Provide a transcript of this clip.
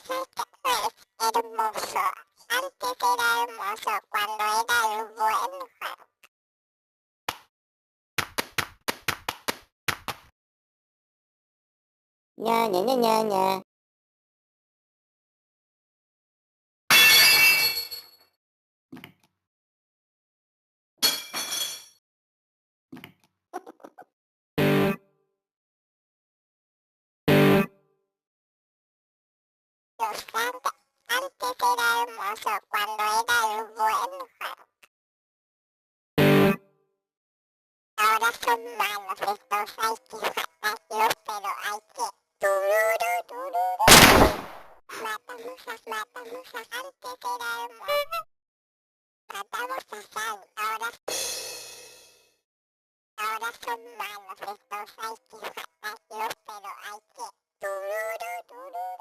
ser que eres hermoso. Antes era hermoso cuando era el bueno. Ña, ña, ña, ña, ña. Antes era hermoso cuando era el bueno. Ahora son malos estos, hay que matarlos, pero hay que... Tururu, tururu. Matamusas, matamusas, antes era hermoso. Matamos a Sam, ahora son malos estos, hay que matarlos, pero hay que... Tururu, tururu.